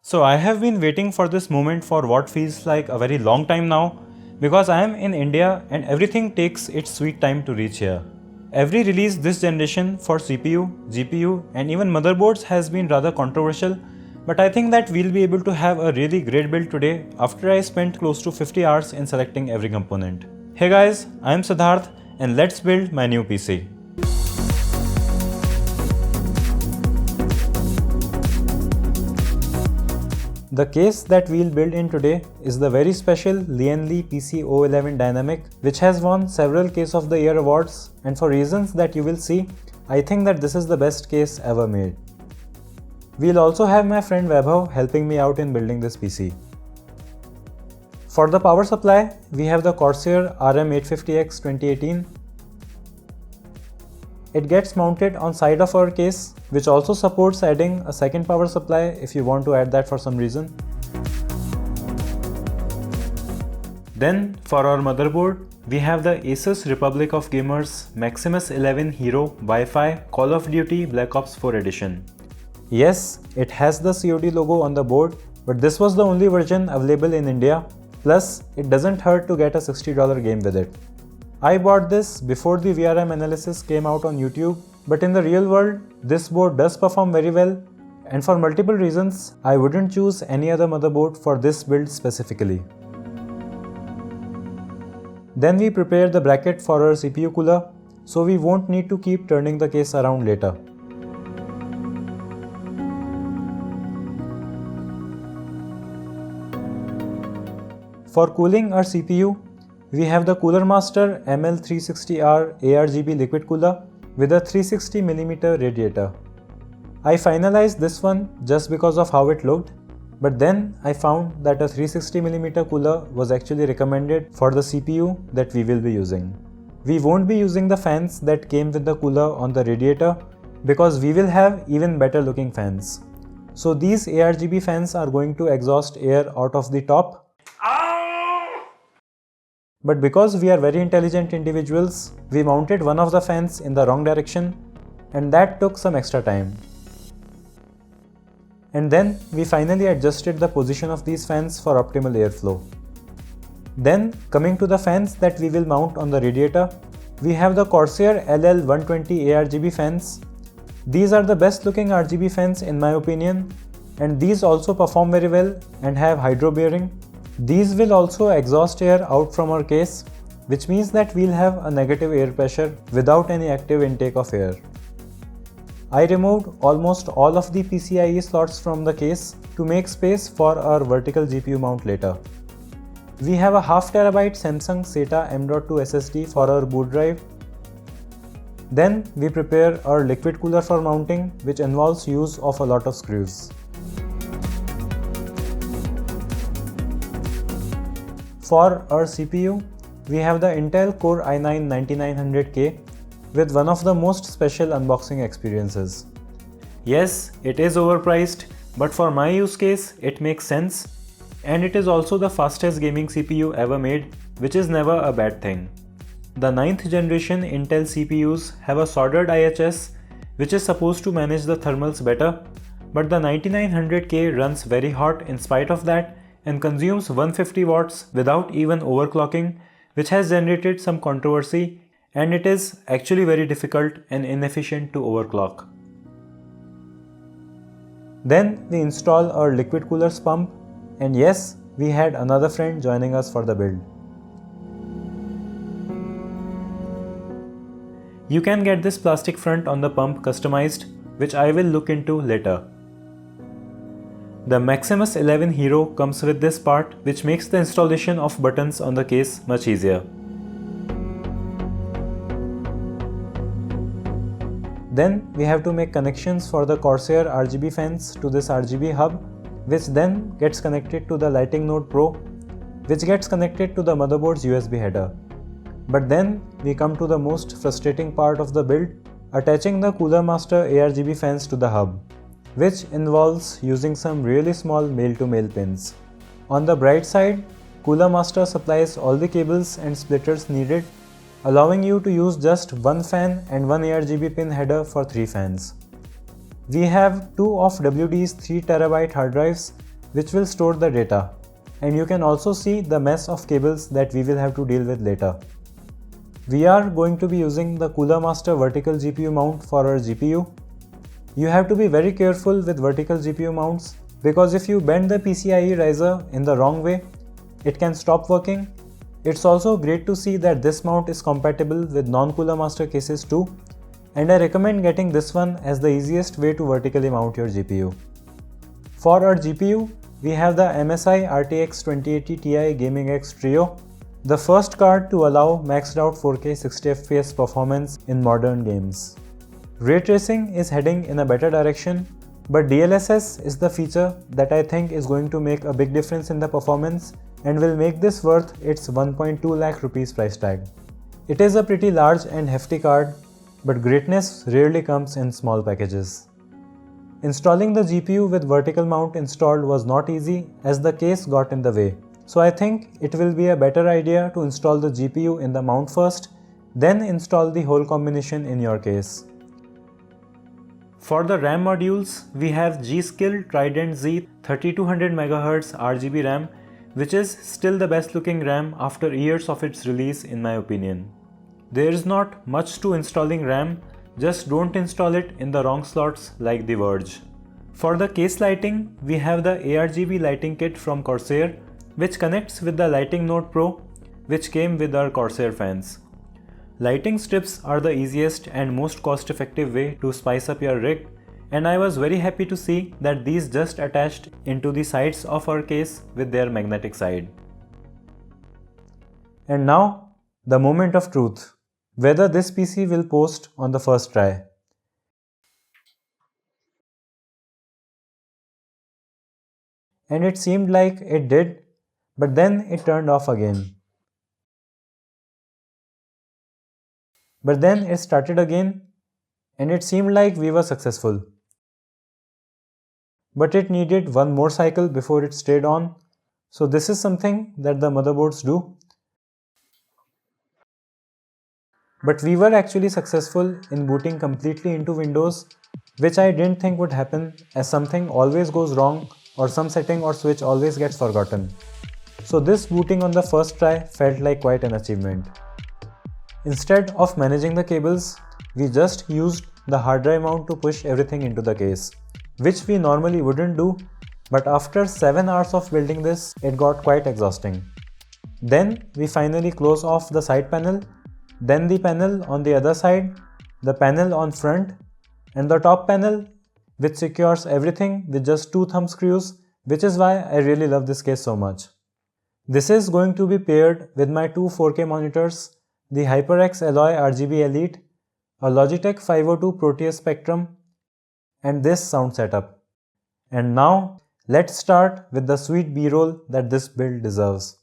So I have been waiting for this moment for what feels like a very long time now, because I am in India and everything takes its sweet time to reach here. Every release this generation for CPU, GPU and even motherboards has been rather controversial, but I think that we'll be able to have a really great build today after I spent close to 50 hours in selecting every component. Hey guys, I am Siddharth and let's build my new PC. The case that we'll build in today is the very special Lian PC-O11 Dynamic, which has won several Case of the Year awards, and for reasons that you will see, I think that this is the best case ever made. We'll also have my friend Vaibhav helping me out in building this PC. For the power supply, we have the Corsair RM850X 2018. It gets mounted on side of our case, which also supports adding a second power supply if you want to add that for some reason. Then for our motherboard, we have the Asus Republic of Gamers Maximus 11 Hero Wi-Fi Call of Duty Black Ops 4 Edition. Yes, it has the COD logo on the board, but this was the only version available in India, plus it doesn't hurt to get a $60 game with it. I bought this before the VRM analysis came out on YouTube, but in the real world, this board does perform very well, and for multiple reasons, I wouldn't choose any other motherboard for this build specifically. Then we prepare the bracket for our CPU cooler, so we won't need to keep turning the case around later. For cooling our CPU, we have the Cooler Master ML360R ARGB liquid cooler with a 360mm radiator. I finalized this one just because of how it looked, but then I found that a 360mm cooler was actually recommended for the CPU that we will be using. We won't be using the fans that came with the cooler on the radiator because we will have even better looking fans. So these ARGB fans are going to exhaust air out of the top. But because we are very intelligent individuals, we mounted one of the fans in the wrong direction, and that took some extra time. And then we finally adjusted the position of these fans for optimal airflow. Then, coming to the fans that we will mount on the radiator, we have the Corsair LL120 ARGB fans. These are the best looking RGB fans in my opinion, and these also perform very well and have hydro bearing. These will also exhaust air out from our case, which means that we'll have a negative air pressure without any active intake of air. I removed almost all of the PCIe slots from the case to make space for our vertical GPU mount later. We have a 0.5 TB Samsung SATA M.2 SSD for our boot drive. Then we prepare our liquid cooler for mounting, which involves use of a lot of screws. For our CPU, we have the Intel Core i9-9900K with one of the most special unboxing experiences. Yes, it is overpriced, but for my use case, it makes sense, and it is also the fastest gaming CPU ever made, which is never a bad thing. The 9th generation Intel CPUs have a soldered IHS, which is supposed to manage the thermals better, but the 9900K runs very hot in spite of that and consumes 150 watts without even overclocking, which has generated some controversy, and it is actually very difficult and inefficient to overclock. Then we install our liquid coolers pump, and yes, we had another friend joining us for the build. You can get this plastic front on the pump customized, which I will look into later. The Maximus 11 Hero comes with this part, which makes the installation of buttons on the case much easier. Then we have to make connections for the Corsair RGB fans to this RGB hub, which then gets connected to the Lighting Node Pro, which gets connected to the motherboard's USB header. But then we come to the most frustrating part of the build, attaching the Cooler Master ARGB fans to the hub, which involves using some really small male-to-male pins. On the bright side, Cooler Master supplies all the cables and splitters needed, allowing you to use just one fan and one ARGB pin header for 3 fans. We have 2 of WD's 3TB hard drives, which will store the data. And you can also see the mess of cables that we will have to deal with later. We are going to be using the Cooler Master vertical GPU mount for our GPU. You have to be very careful with vertical GPU mounts because if you bend the PCIe riser in the wrong way, it can stop working. It's also great to see that this mount is compatible with non-Cooler Master cases too, and I recommend getting this one as the easiest way to vertically mount your GPU. For our GPU, we have the MSI RTX 2080 Ti Gaming X Trio, the first card to allow maxed out 4K 60fps performance in modern games. Ray tracing is heading in a better direction, but DLSS is the feature that I think is going to make a big difference in the performance and will make this worth its 1.2 lakh rupees price tag. It is a pretty large and hefty card, but greatness rarely comes in small packages. Installing the GPU with vertical mount installed was not easy as the case got in the way. So I think it will be a better idea to install the GPU in the mount first, then install the whole combination in your case. For the RAM modules, we have G.Skill Trident Z 3200MHz RGB RAM, which is still the best looking RAM after years of its release in my opinion. There is not much to installing RAM, just don't install it in the wrong slots like the Verge. For the case lighting, we have the ARGB lighting kit from Corsair, which connects with the Lighting Node Pro, which came with our Corsair fans. Lighting strips are the easiest and most cost-effective way to spice up your rig, and I was very happy to see that these just attached into the sides of our case with their magnetic side. And now, the moment of truth. Whether this PC will post on the first try. And it seemed like it did, but then it turned off again. But then it started again, and it seemed like we were successful. But it needed one more cycle before it stayed on, so this is something that the motherboards do. But we were actually successful in booting completely into Windows, which I didn't think would happen as something always goes wrong or some setting or switch always gets forgotten. So this booting on the first try felt like quite an achievement. Instead of managing the cables, we just used the hard drive mount to push everything into the case, which we normally wouldn't do, but after 7 hours of building this, it got quite exhausting. Then we finally close off the side panel, then the panel on the other side, the panel on front, and the top panel, which secures everything with just 2 thumb screws, which is why I really love this case so much. This is going to be paired with my 2 4K monitors, the HyperX Alloy RGB Elite, a Logitech 502 Proteus Spectrum, and this sound setup. And now, let's start with the sweet B-roll that this build deserves.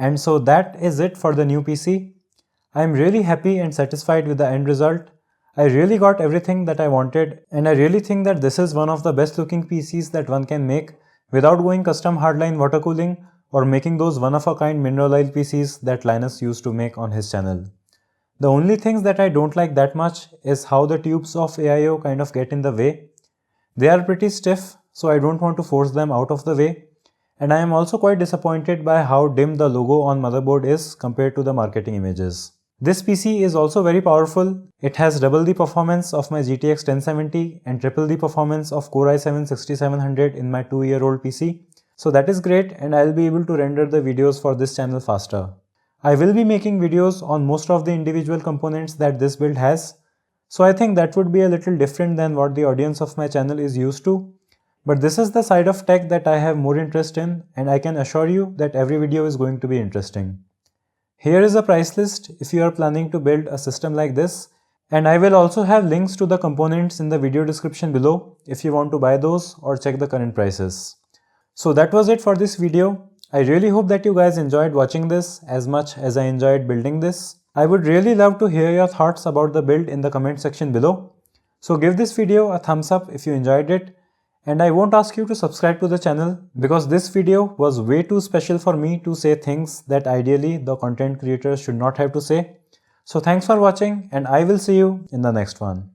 And so that is it for the new PC. I am really happy and satisfied with the end result. I really got everything that I wanted, and I really think that this is one of the best looking PCs that one can make without going custom hardline water cooling or making those one of a kind mineral oil PCs that Linus used to make on his channel. The only things that I don't like that much is how the tubes of AIO kind of get in the way. They are pretty stiff, so I don't want to force them out of the way. And I am also quite disappointed by how dim the logo on motherboard is compared to the marketing images. This PC is also very powerful. It has double the performance of my GTX 1070 and triple the performance of Core i7 6700 in my 2-year-old PC. So that is great, and I'll be able to render the videos for this channel faster. I will be making videos on most of the individual components that this build has. So I think that would be a little different than what the audience of my channel is used to. But this is the side of tech that I have more interest in, and I can assure you that every video is going to be interesting. Here is a price list if you are planning to build a system like this, and I will also have links to the components in the video description below if you want to buy those or check the current prices. So that was it for this video. I really hope that you guys enjoyed watching this as much as I enjoyed building this. I would really love to hear your thoughts about the build in the comment section below. So give this video a thumbs up if you enjoyed it. And I won't ask you to subscribe to the channel because this video was way too special for me to say things that ideally the content creators should not have to say. So thanks for watching, and I will see you in the next one.